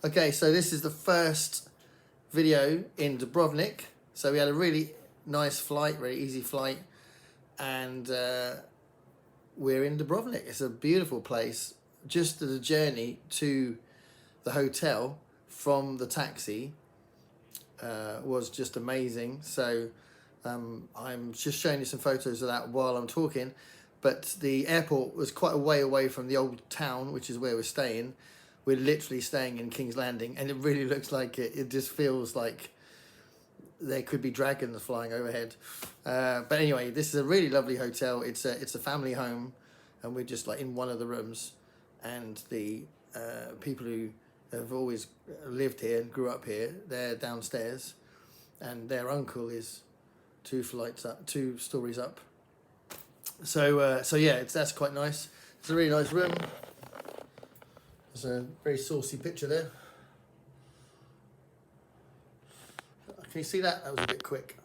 Okay, so this is the first video in Dubrovnik. So we had a really nice flight, very easy flight, and we're in Dubrovnik. It's a beautiful place. Just the journey to the hotel from the taxi was just amazing. So I'm just showing you some photos of that while I'm talking. But the airport was quite a way away from the old town, which is where we're staying. We're literally staying in King's Landing, and it really looks like it just feels like there could be dragons flying overhead. But anyway, this is a really lovely hotel. It's a family home, and we're just like in one of the rooms. And the people who have always lived here and grew up here, they're downstairs, and their uncle is 2 stories up. So yeah, that's quite nice. It's a really nice room. There's a very saucy picture there. Can you see that? That was a bit quick.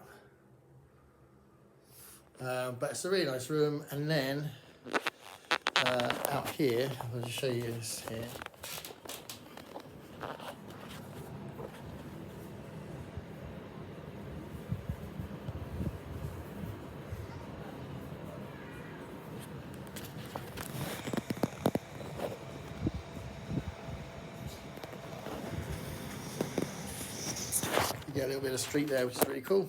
But it's a really nice room. And then out here, I'll just show you this here. Get a little bit of street there, which is really cool.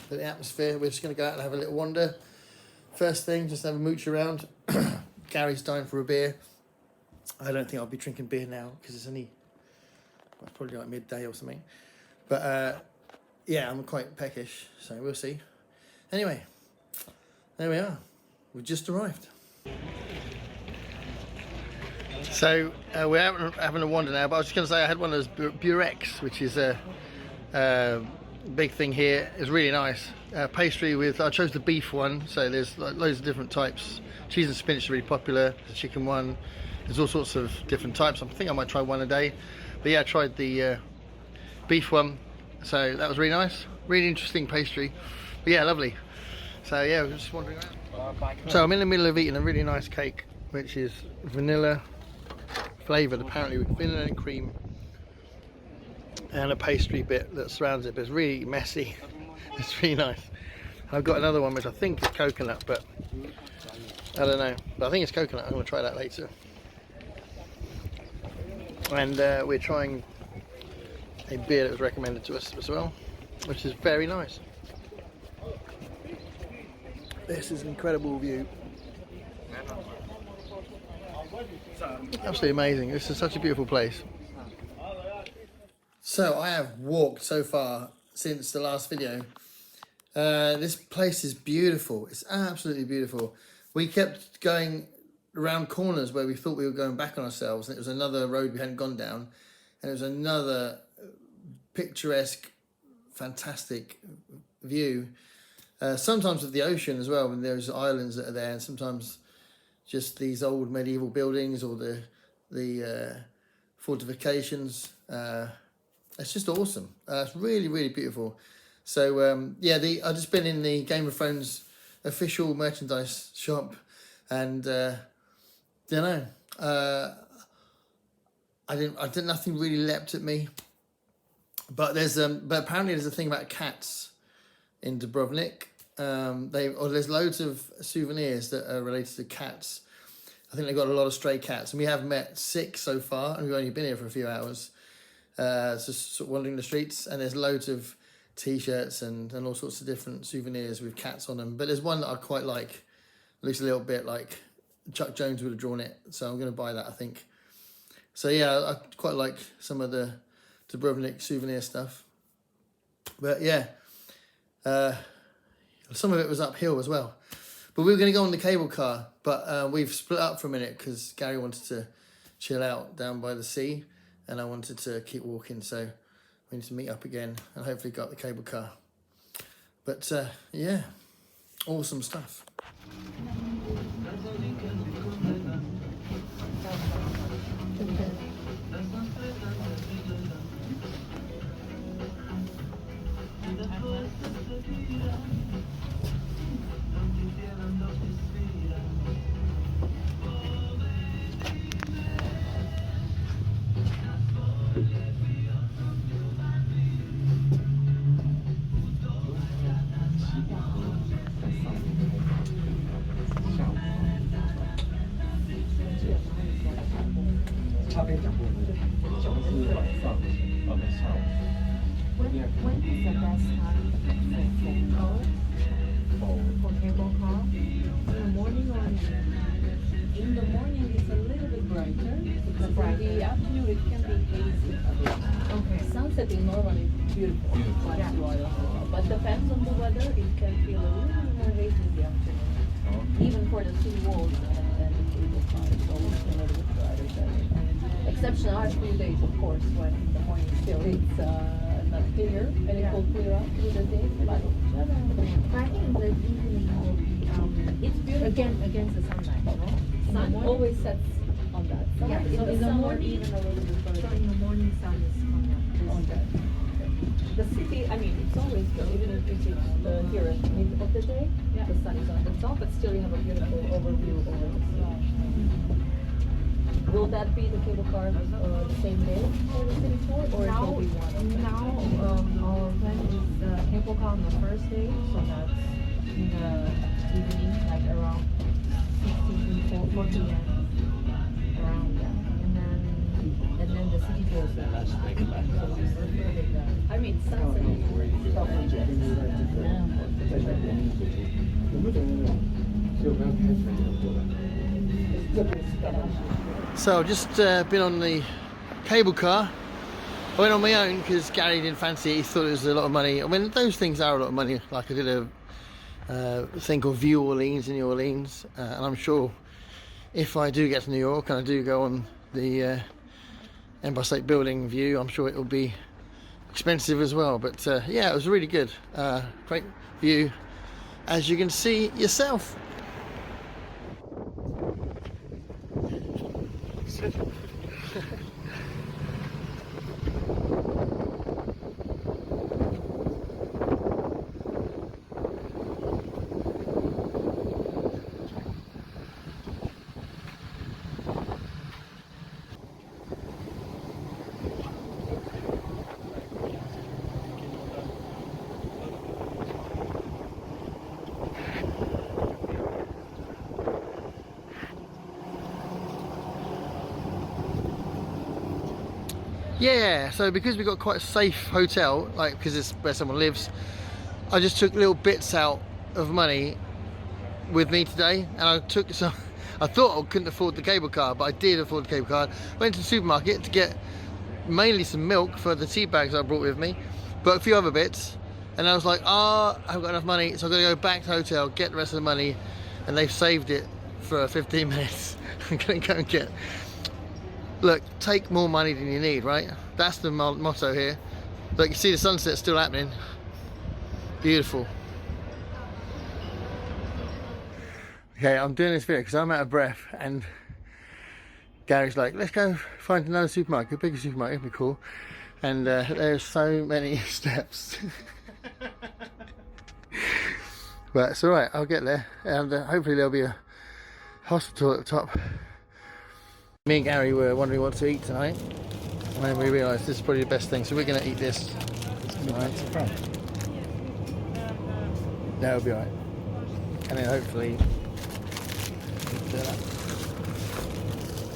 But the atmosphere, we're just going to go out and have a little wander. First thing, just have a mooch around. Gary's dying for a beer. I don't think I'll be drinking beer now because it's only, well, probably like midday or something. But yeah, I'm quite peckish, so we'll see. Anyway, there we are. We've just arrived. So we're having a wander now, but I was just going to say I had one of those Burex, which is a big thing here. It's really nice pastry with, I chose the beef one, so there's like loads of different types. Cheese and spinach is really popular. The chicken one, there's all sorts of different types. I think I might try one a day, but yeah, I tried the beef one, so that was really nice, really interesting pastry. But yeah, lovely. So yeah, we're just wandering around. So I'm in the middle of eating a really nice cake, which is vanilla flavoured, apparently with vanilla and cream, and a pastry bit that surrounds it, but it's really messy. It's really nice. I've got another one which I think is coconut, but I don't know. But I think it's coconut. I'm going to try that later. And we're trying a beer that was recommended to us as well, which is very nice. This is an incredible view. Absolutely amazing. This is such a beautiful place. So I have walked so far since the last video. This place is beautiful. It's absolutely beautiful. We kept going around corners where we thought we were going back on ourselves, and it was another road we hadn't gone down, and it was another picturesque, fantastic view. Sometimes with the ocean as well, when there's islands that are there, and sometimes just these old medieval buildings or the fortifications. It's just awesome. It's really, really beautiful. So yeah, I've just been in the Game of Thrones official merchandise shop, and you know, I didn't. Nothing really leapt at me. But but apparently there's a thing about cats in Dubrovnik. There's loads of souvenirs that are related to cats. I think they've got a lot of stray cats, and we have met 6 so far, and we've only been here for a few hours. Just sort of wandering the streets, and there's loads of t-shirts and all sorts of different souvenirs with cats on them. But there's one that I quite like. It looks a little bit like Chuck Jones would have drawn it, so I'm going to buy that, I think. So yeah, I quite like some of the Dubrovnik souvenir stuff. But yeah, some of it was uphill as well. But we were going to go on the cable car, but we've split up for a minute because Gary wanted to chill out down by the sea, and I wanted to keep walking, so we need to meet up again and hopefully go up the cable car. But yeah, awesome stuff. When is the best time for cable car? In the morning or in the evening? In the morning it's a little bit brighter, because in the afternoon it can be hazy a bit. Okay. Sunset is normally beautiful, Yeah. but depends on the weather, it can feel a little more hazy in the afternoon. Even for the city walls and the cable car, it's always a little bit brighter than. Exception are a few days, of course, when in the morning still it's not clear, and it will clear up through the day. But generally, But I think in the evening will be it's beautiful. against the sunlight, no? In the Sun morning? always sets on that side. Yeah, So in the some are morning, even a little bit So further in the morning sun is coming up. on that. The city, I mean, it's always good, even if it's here at mid of the day, the sun is on the top, but still you have a beautiful overview over the city. Will that be the cable car the same day for the city tour, or it will be one of them? Now our plan is the cable car on the first day, so that's in the evening, like around 4 p.m. around that, and then the city tour is the last day. So we recorded that. I mean, sunset is probably So I've just been on the cable car. I went on my own because Gary didn't fancy it. He thought it was a lot of money. I mean, those things are a lot of money. Like I did a thing called View Orleans in New Orleans, and I'm sure if I do get to New York and I do go on the Empire State Building view, I'm sure it will be expensive as well. But yeah, it was really good. Great view, as you can see yourself. Yeah, so because we got quite a safe hotel, like because it's where someone lives, I just took little bits out of money with me today, and I took some. I thought I couldn't afford the cable car, but I did afford the cable car. Went to the supermarket to get mainly some milk for the tea bags I brought with me, but a few other bits, and I was like, I haven't got enough money, so I'm gonna go back to the hotel, get the rest of the money, and they've saved it for 15 minutes. I'm gonna go and get. Look, take more money than you need, right? That's the motto here. Look, you see the sunset still happening. Beautiful. Okay, I'm doing this video because I'm out of breath, and Gary's like, let's go find another supermarket, a bigger supermarket, it'd be cool. And there's so many steps. But it's alright, I'll get there. And hopefully there'll be a hospital at the top. Me and Gary were wondering what to eat tonight, and then we realised this is probably the best thing, so we're going to eat this. Right. That'll be alright. And then hopefully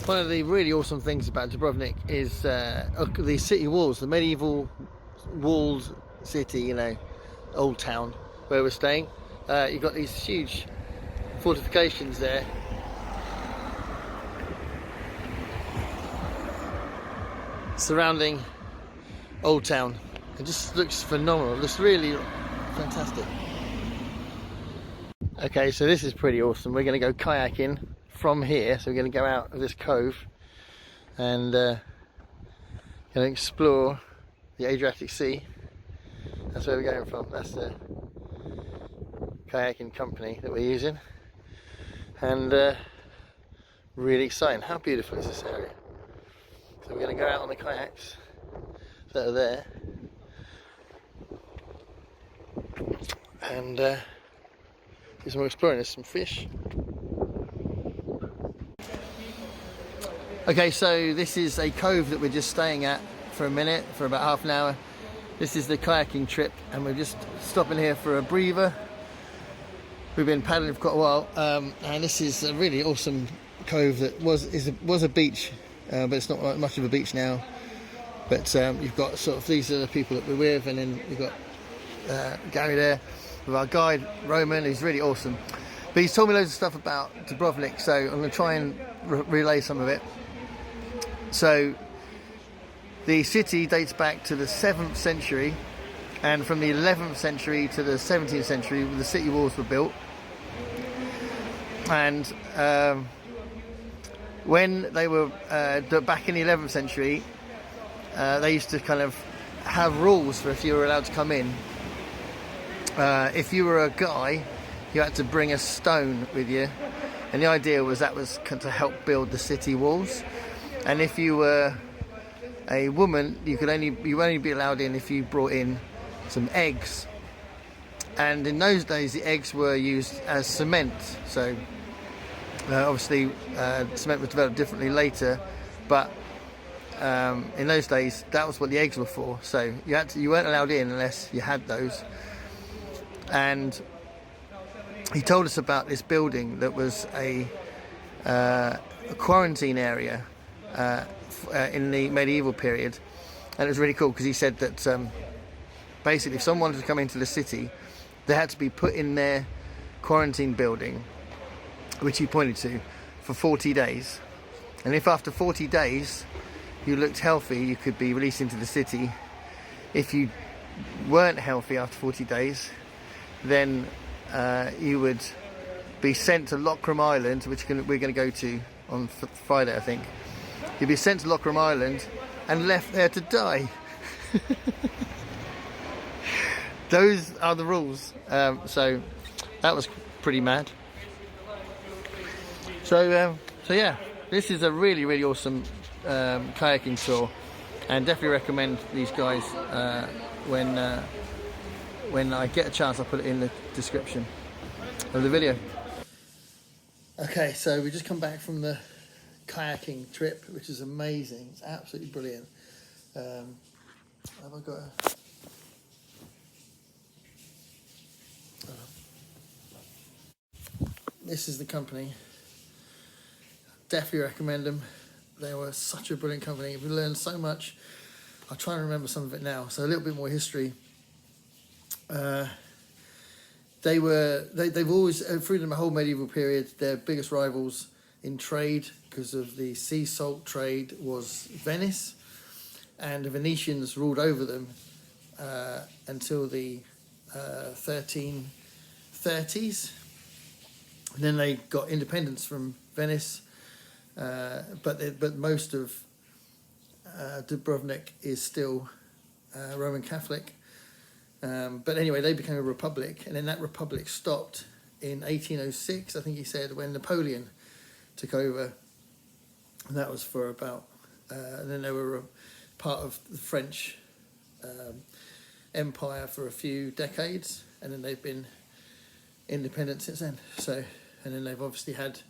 one of the really awesome things about Dubrovnik is the city walls, the medieval walled city, you know, old town where we're staying. You've got these huge fortifications there. Surrounding Old Town. It just looks phenomenal. It looks really fantastic. Okay, so this is pretty awesome. We're going to go kayaking from here. So we're going to go out of this cove and going to explore the Adriatic Sea. That's where we're going from. That's the kayaking company that we're using. And really exciting. How beautiful is this area? So we're going to go out on the kayaks that are there and do some more exploring. There's some fish. Okay, so this is a cove that we're just staying at for a minute, for about half an hour. This is the kayaking trip, and we're just stopping here for a breather. We've been paddling for quite a while, and this is a really awesome cove that was a beach but it's not like much of a beach now. But you've got sort of, these are the people that we're with, and then you've got Gary there with our guide Roman, who's really awesome. But he's told me loads of stuff about Dubrovnik, so I'm going to try and relay some of it. So the city dates back to the 7th century, and from the 11th century to the 17th century the city walls were built. And when they were back in the 11th century, they used to kind of have rules for if you were allowed to come in. If you were a guy, you had to bring a stone with you, and the idea was that was to help build the city walls. And if you were a woman, you only be allowed in if you brought in some eggs. And in those days, the eggs were used as cement. So obviously, cement was developed differently later, but in those days, that was what the eggs were for. So you weren't allowed in unless you had those. And he told us about this building that was a quarantine area in the medieval period, and it was really cool because he said that basically if someone wanted to come into the city, they had to be put in their quarantine building, which he pointed to, for 40 days. And if after 40 days you looked healthy, you could be released into the city. If you weren't healthy after 40 days, then you would be sent to Lockram Island, which we're going to go to on Friday, I think. You'd be sent to Lockram Island and left there to die. Those are the rules. So that was pretty mad. So yeah, this is a really, really awesome kayaking tour, and definitely recommend these guys. When I get a chance, I'll put it in the description of the video. Okay, so we just come back from the kayaking trip, which is amazing. It's absolutely brilliant. Have I got a... This is the company. Definitely recommend them. They were such a brilliant company. We learned so much. I'll try and remember some of it now. So a little bit more history. They've always, through the whole medieval period, their biggest rivals in trade because of the sea salt trade was Venice, and the Venetians ruled over them until the 1330s. And then they got independence from Venice, but most of Dubrovnik is still Roman Catholic. But anyway, they became a republic, and then that republic stopped in 1806, I think he said, when Napoleon took over, and that was for about, and then they were a part of the French Empire for a few decades, and then they've been independent since then. So, and then they've obviously had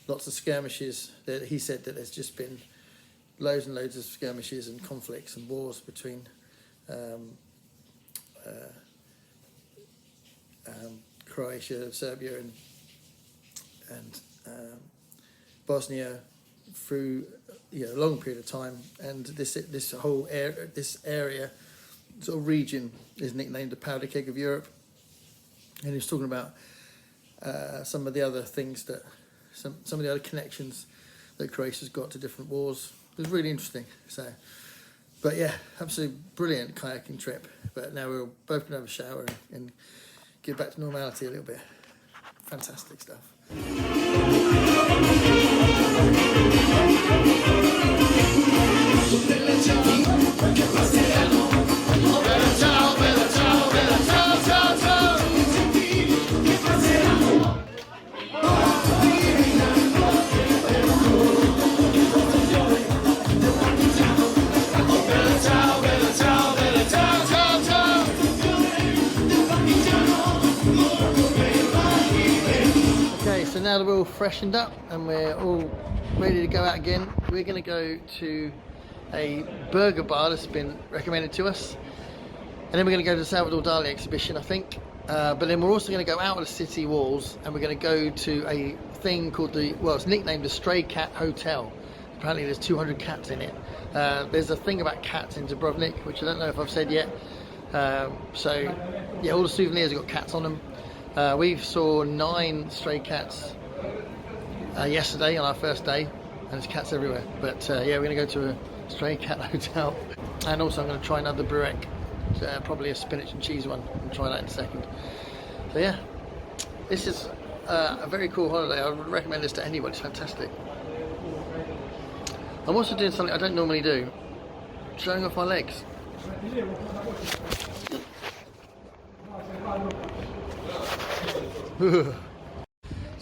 lots of skirmishes. He said that there's just been loads and loads of skirmishes and conflicts and wars between Croatia, Serbia, and Bosnia through a long period of time, and this whole area, sort of region, is nicknamed the powder keg of Europe. And he was talking about some of the other things that some of the other connections that Croatia's got to different wars. It was really interesting. So, but yeah, absolutely brilliant kayaking trip. But now we're both gonna have a shower and get back to normality a little bit. Fantastic stuff. So now that we're all freshened up and we're all ready to go out again, we're going to go to a burger bar that's been recommended to us, and then we're going to go to the Salvador Dali exhibition, I think, but then we're also going to go out of the city walls and we're going to go to a thing called it's nicknamed the Stray Cat Hotel. Apparently there's 200 cats in it. There's a thing about cats in Dubrovnik, which I don't know if I've said yet. So yeah, all the souvenirs have got cats on them. We saw 9 stray cats yesterday on our first day, and there's cats everywhere. But yeah, we're going to go to a stray cat hotel, and also I'm going to try another burek, probably a spinach and cheese one, and try that in a second. So yeah, this is a very cool holiday. I would recommend this to anyone. It's fantastic. I'm also doing something I don't normally do, showing off my legs.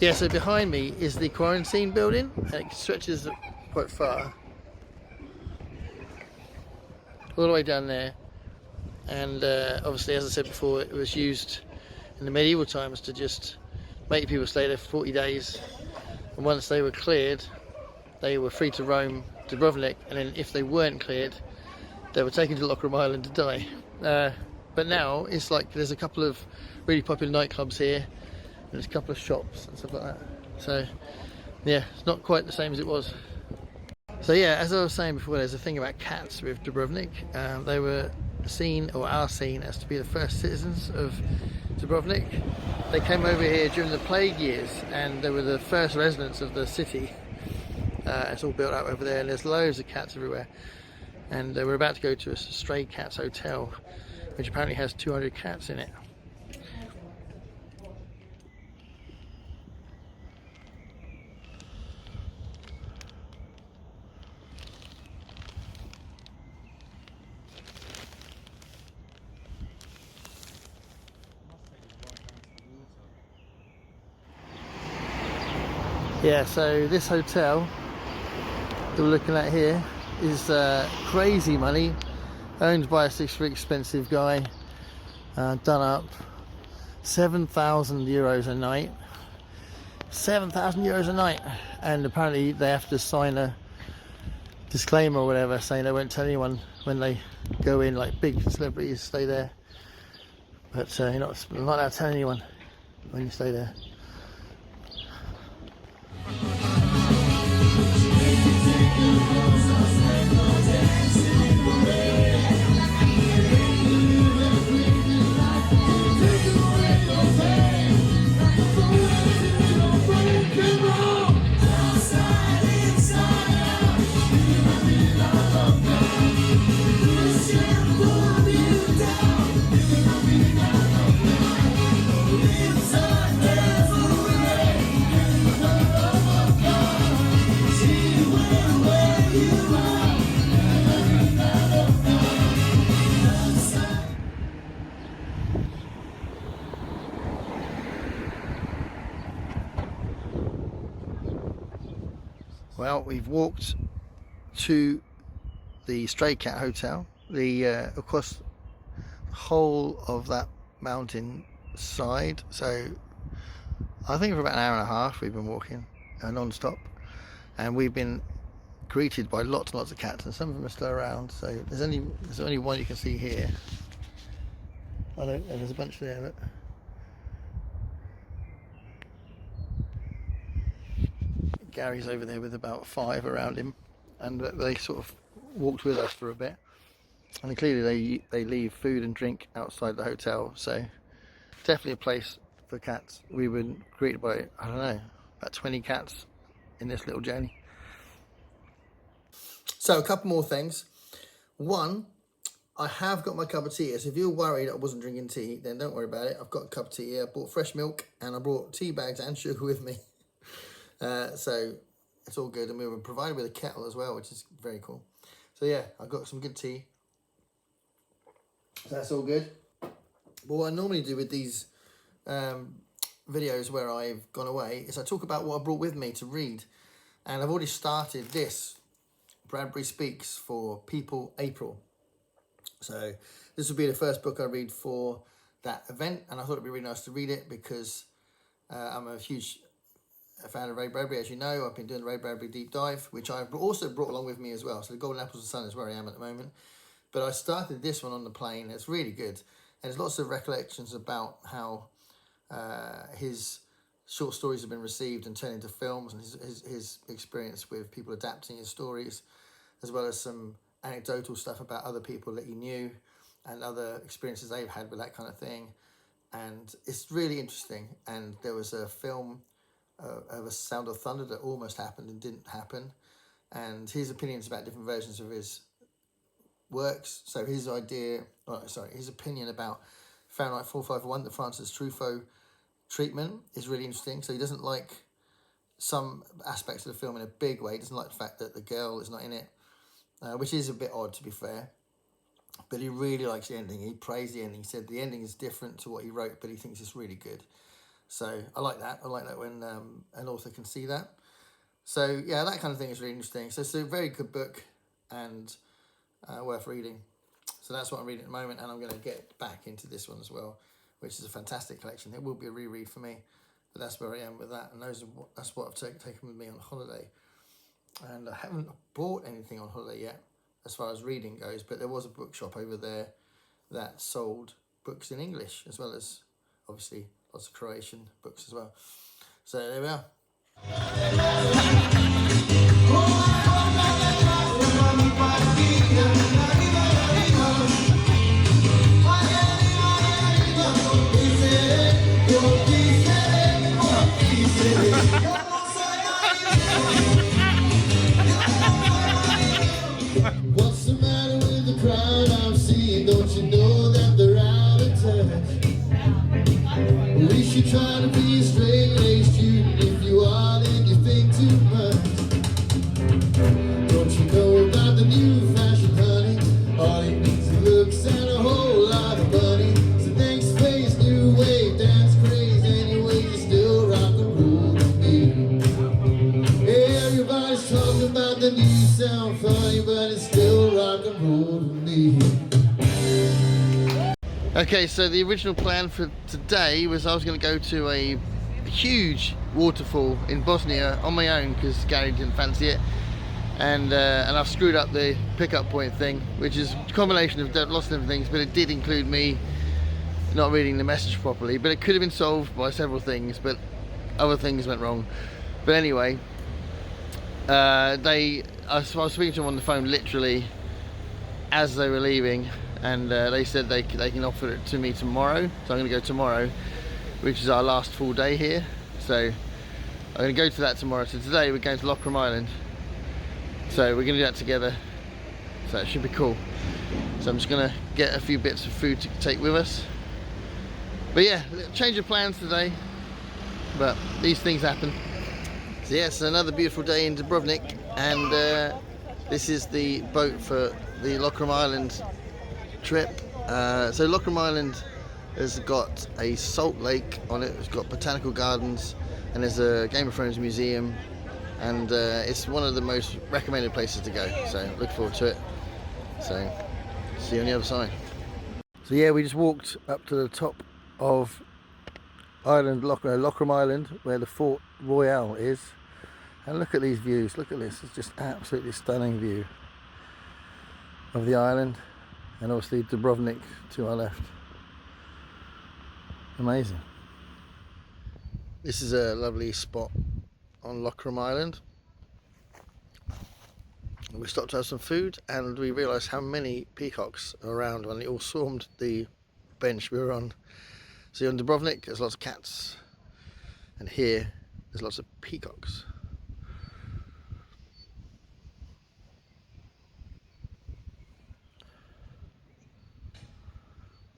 Yeah, so behind me is the quarantine building, and it stretches quite far, all the way down there. And obviously, as I said before, it was used in the medieval times to just make people stay there for 40 days, and once they were cleared, they were free to roam Dubrovnik, and then if they weren't cleared, they were taken to Lockram Island to die. But now it's like there's a couple of really popular nightclubs here, and there's a couple of shops and stuff like that. So yeah, it's not quite the same as it was. So yeah, as I was saying before, there's a thing about cats with Dubrovnik. They were seen, or are seen, as to be the first citizens of Dubrovnik. They came over here during the plague years, and they were the first residents of the city. It's all built up over there, and there's loads of cats everywhere. And we're about to go to a stray cats hotel, which apparently has 200 cats in it. Yeah, so this hotel that we're looking at here is crazy money, owned by a very expensive guy, done up, 7,000 euros a night. 7,000 euros a night, and apparently they have to sign a disclaimer or whatever saying they won't tell anyone when they go in, like big celebrities stay there. But you're not allowed to tell anyone when you stay there. Well, we've walked to the Stray Cat Hotel. Across the whole of that mountain side. So I think for about an hour and a half we've been walking non-stop, and we've been greeted by lots and lots of cats, and some of them are still around. So there's only one you can see here. There's a bunch there, but Gary's over there with about 5 around him, and they sort of walked with us for a bit, and clearly they leave food and drink outside the hotel, so definitely a place for cats. We were greeted by, I don't know, about 20 cats in this little journey. So a couple more things. One, I have got my cup of tea here, so if you're worried I wasn't drinking tea, then don't worry about it. I've got a cup of tea here. I bought fresh milk, and I brought tea bags and sugar with me. So it's all good, and we were provided with a kettle as well, which is very cool. So yeah, I've got some good tea, so that's all good. But what I normally do with these videos where I've gone away is I talk about what I brought with me to read, and I've already started this Bradbury Speaks for People April. So this will be the first book I read for that event, and I thought it'd be really nice to read it because I'm a huge fan of Ray Bradbury. As you know, I've been doing the Ray Bradbury deep dive, which I've also brought along with me as well. So the Golden Apples of the Sun is where I am at the moment. But I started this one on the plane. It's really good. And there's lots of recollections about how his short stories have been received and turned into films, and his experience with people adapting his stories, as well as some anecdotal stuff about other people that he knew and other experiences they've had with that kind of thing. And it's really interesting. And there was a film of A Sound of Thunder that almost happened and didn't happen, and his opinions about different versions of his works. So his opinion about Fahrenheit 451, the Francis Truffaut treatment, is really interesting. So he doesn't like some aspects of the film in a big way. He doesn't like the fact that the girl is not in it, which is a bit odd, to be fair. But he really likes the ending. He praised the ending. He said the ending is different to what he wrote, but he thinks it's really good. So I like that. I like that when an author can see that. So yeah, that kind of thing is really interesting. So it's a very good book and worth reading. So that's what I'm reading at the moment, and I'm going to get back into this one as well, which is a fantastic collection. It will be a reread for me, but that's where I am with that. And that's what I've taken with me on holiday. And I haven't bought anything on holiday yet, as far as reading goes, but there was a bookshop over there that sold books in English, as well as obviously lots of Croatian books as well. So there we are. What's the matter with the crowd I'm seeing? Don't you know that they're out of touch? We should try to be a straight-laced student. If you are, then you think too much. Don't you know about the new fashion, honey? All it needs is looks and a whole lot of money. So thanks for his new wave, dance craze. Anyway, you still rock and roll with me. Everybody's talking about the new sound funny, but it's still rock and roll to me. Okay, so the original plan for today was I was going to go to a huge waterfall in Bosnia on my own because Gary didn't fancy it, and I've screwed up the pickup point thing, which is a combination of lots of different things, but it did include me not reading the message properly. But it could have been solved by several things, but other things went wrong. But anyway, I was speaking to them on the phone literally as they were leaving, and they said they can offer it to me tomorrow. So I'm going to go tomorrow, which is our last full day here. So I'm going to go to that tomorrow. So today we're going to Lockram Island. So we're going to do that together. So it should be cool. So I'm just going to get a few bits of food to take with us. But yeah, change of plans today. But these things happen. So yes, another beautiful day in Dubrovnik, and this is the boat for the Lockram Island trip. So Lockram Island has got a salt lake on it, it's got botanical gardens, and there's a Game of Thrones museum, and it's one of the most recommended places to go, so look forward to it. So see you on the other side. So yeah, we just walked up to the top of Lockram Island, where the Fort Royale is, and look at these views. Look at this, it's just absolutely stunning view of the island, and obviously Dubrovnik to our left. Amazing. This is a lovely spot on Lockram Island. We stopped to have some food, and we realised how many peacocks are around when they all swarmed the bench we were on. So on Dubrovnik there's lots of cats, and here there's lots of peacocks.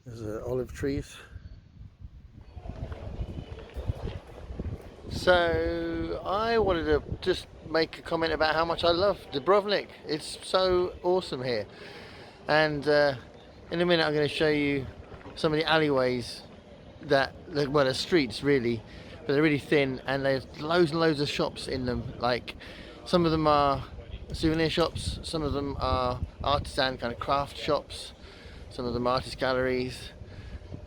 There's olive trees. So I wanted to just make a comment about how much I love Dubrovnik. It's so awesome here, and in a minute I'm going to show you some of the alleyways that, well, they're streets really, but they're really thin, and there's loads and loads of shops in them. Like, some of them are souvenir shops, some of them are artisan kind of craft shops, some of them are artist galleries,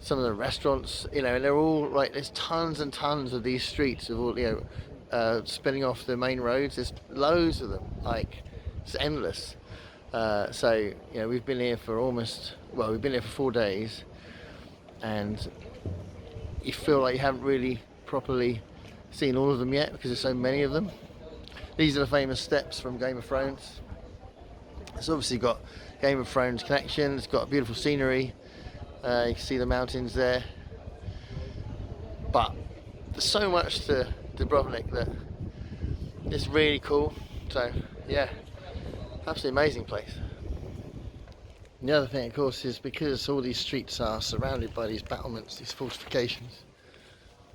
some of the restaurants, you know, and they're all like, there's tons and tons of these streets of all, you know, spinning off the main roads. There's loads of them, like, it's endless. So, you know, we've been here for we've been here for 4 days, and you feel like you haven't really properly seen all of them yet because there's so many of them. These are the famous steps from Game of Thrones. It's obviously got Game of Thrones connection. It's got beautiful scenery. You can see the mountains there. But there's so much to Dubrovnik that it's really cool. So yeah, absolutely amazing place. And the other thing, of course, is because all these streets are surrounded by these battlements, these fortifications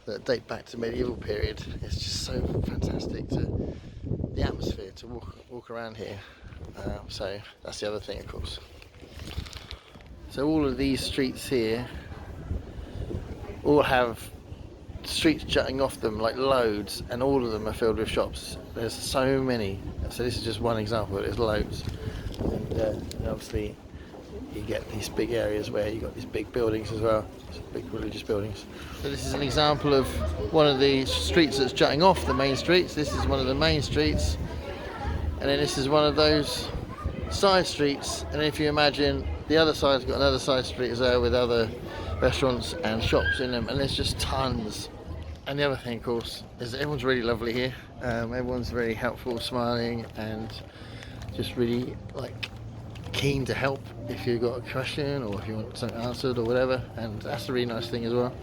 that date back to medieval period. It's just so fantastic the atmosphere to walk around here. So that's the other thing, of course. So all of these streets here all have streets jutting off them, like loads, and all of them are filled with shops. There's so many. So this is just one example, but there's loads. And obviously you get these big areas where you got these big buildings as well, big religious buildings. So this is an example of one of the streets that's jutting off the main streets. This is one of the main streets, and then this is one of those side streets. And if you imagine, the other side's got another side street as well with other restaurants and shops in them, and there's just tons. And the other thing, of course, is that everyone's really lovely here. Everyone's very helpful, smiling, and just really like keen to help if you've got a question or if you want something answered or whatever. And that's a really nice thing as well.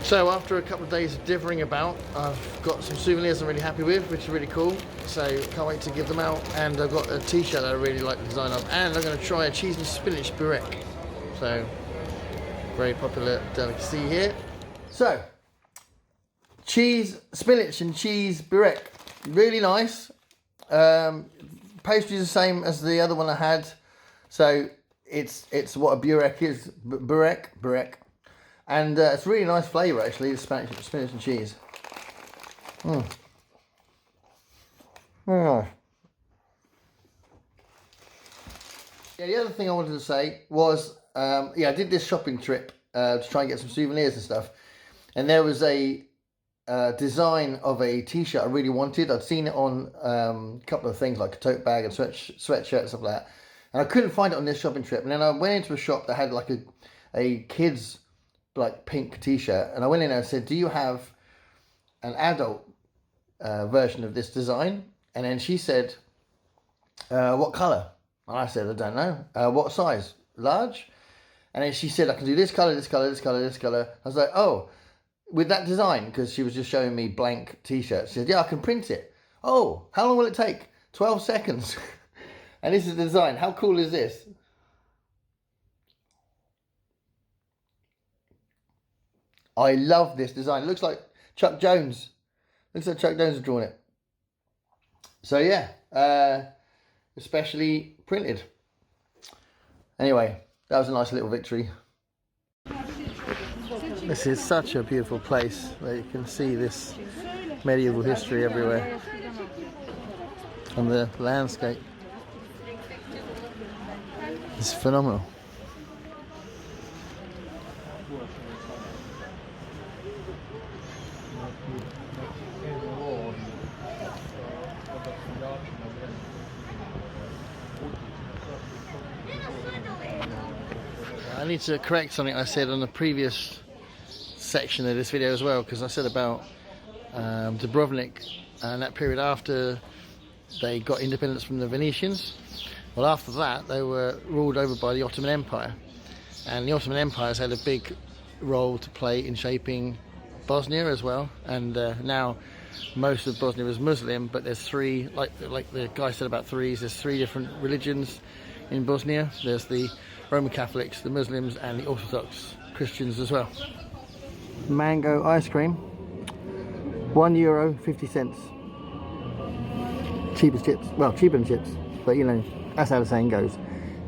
So after a couple of days of dithering about, I've got some souvenirs I'm really happy with, which is really cool. So can't wait to give them out. And I've got a t-shirt that I really like the design of, and I'm going to try a cheese and spinach burek. So very popular delicacy here. So cheese, spinach and cheese burek, really nice. Pastry's the same as the other one I had. So it's what a burek is, burek. And it's a really nice flavour actually, the spinach and cheese. Yeah, the other thing I wanted to say was, I did this shopping trip to try and get some souvenirs and stuff. And there was a design of a t-shirt I really wanted. I'd seen it on a couple of things like a tote bag and sweatshirt and stuff like that. And I couldn't find it on this shopping trip. And then I went into a shop that had like a kid's like pink t-shirt, and I went in there and said, do you have an adult version of this design? And then she said, what colour? And I said, I don't know. What size? Large? And then she said, I can do this colour, this colour, this colour, this colour. I was like, oh, with that design, because she was just showing me blank t-shirts. She said, yeah, I can print it. Oh, how long will it take? 12 seconds. And this is the design. How cool is this? I love this design. It looks like Chuck Jones. Looks like Chuck Jones has drawn it. So yeah, especially printed. Anyway, that was a nice little victory. This is such a beautiful place where you can see this medieval history everywhere. And the landscape is phenomenal. I need to correct something I said on the previous section of this video as well, because I said about Dubrovnik and that period after they got independence from the Venetians. Well, after that they were ruled over by the Ottoman Empire, and the Ottoman Empire has had a big role to play in shaping Bosnia as well. And now most of Bosnia is Muslim, but there's three, like the guy said about threes, there's three different religions in Bosnia. There's the Roman Catholics, the Muslims, and the Orthodox Christians as well. mango ice cream. €1.50. Cheap as chips. Well, cheaper than chips, but you know, that's how the saying goes.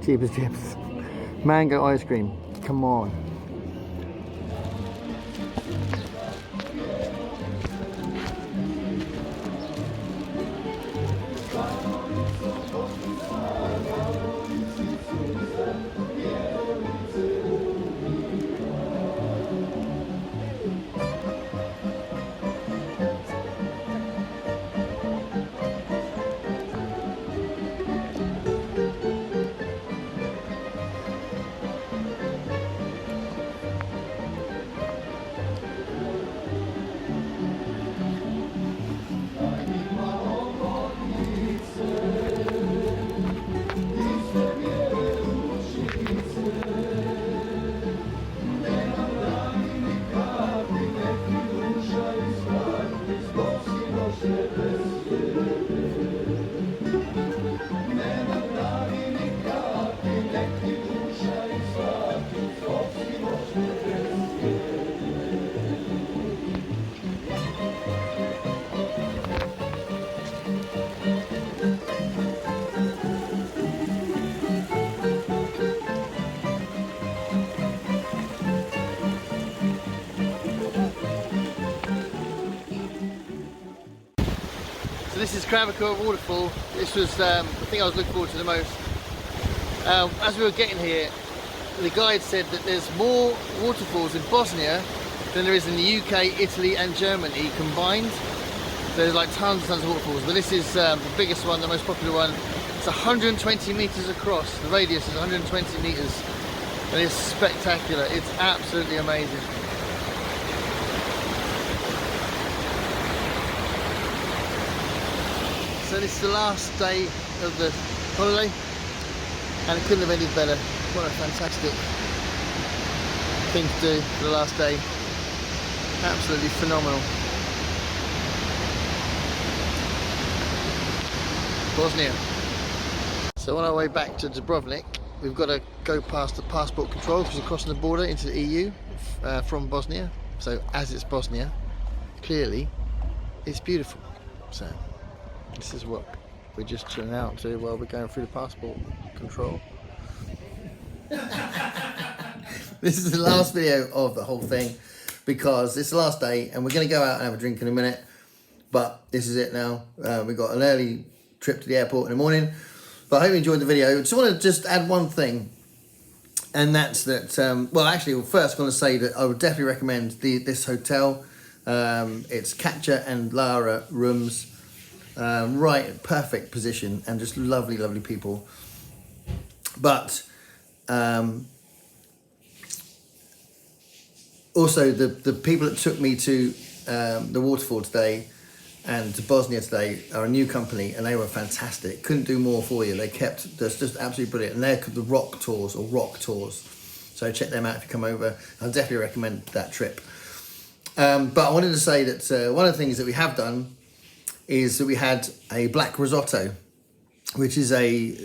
Cheap as chips. Mango ice cream. Come on. So this is Kravica Waterfall. This was the thing I was looking forward to the most. As we were getting here, the guide said that there's more waterfalls in Bosnia than there is in the UK, Italy and Germany combined. There's like tons and tons of waterfalls, but this is the biggest one, the most popular one. It's 120 meters across. The radius is 120 meters, and it's spectacular. It's absolutely amazing. So this is the last day of the holiday, and it couldn't have ended better. What a fantastic thing to do for the last day. Absolutely phenomenal. Bosnia. So on our way back to Dubrovnik, we've got to go past the passport control because we're crossing the border into the EU from Bosnia. So as it's Bosnia, clearly it's beautiful. So this is what we're just chilling out to while we're going through the passport control. This is the last video of the whole thing because it's the last day and we're going to go out and have a drink in a minute, but this is it now. We've got an early trip to the airport in the morning, but I hope you enjoyed the video. I just want to add one thing, and that's that well, actually, first I'm going to say that I would definitely recommend this hotel. It's Katja and Lara rooms, right, perfect position, and just lovely people. But also the people that took me to the waterfall today and to Bosnia today are a new company, and they were fantastic. Couldn't do more for you. They kept that's just absolutely brilliant, and they're the rock tours. So check them out if you come over. I'll definitely recommend that trip. But I wanted to say that one of the things that we have done is that we had a black risotto, which is a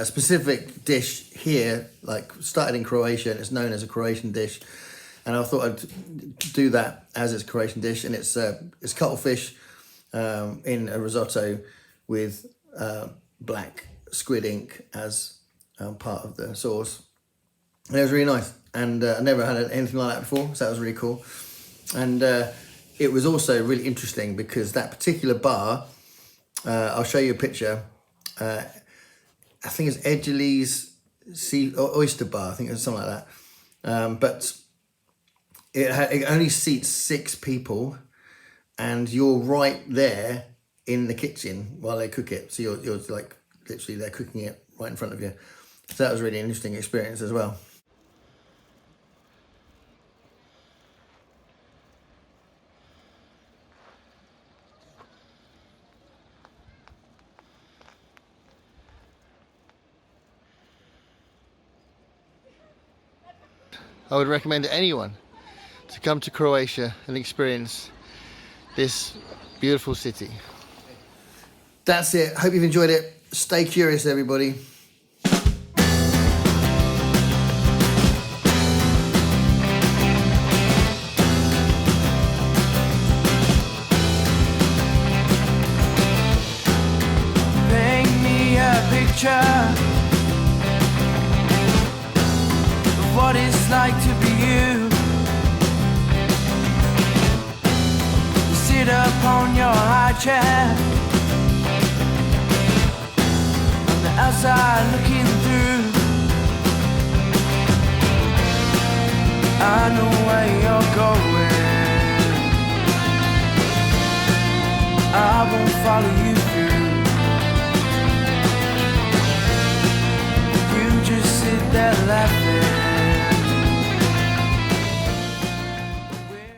specific dish here, like started in Croatia, and it's known as a Croatian dish. And I thought I'd do that as its Croatian dish, and it's cuttlefish in a risotto with black squid ink as part of the sauce. And it was really nice, and I never had anything like that before, so that was really cool. And it was also really interesting because that particular bar, I'll show you a picture. I think it's Edgerly's Oyster Bar. I think it's something like that. But it only seats 6 people, and you're right there in the kitchen while they cook it. So you're like literally they're cooking it right in front of you. So that was really an interesting experience as well. I would recommend to anyone to come to Croatia and experience this beautiful city. That's it. Hope you've enjoyed it. Stay curious, everybody. picture of what it's like to be you. You sit upon your high chair on the outside looking through. I know where you're going. I won't follow you.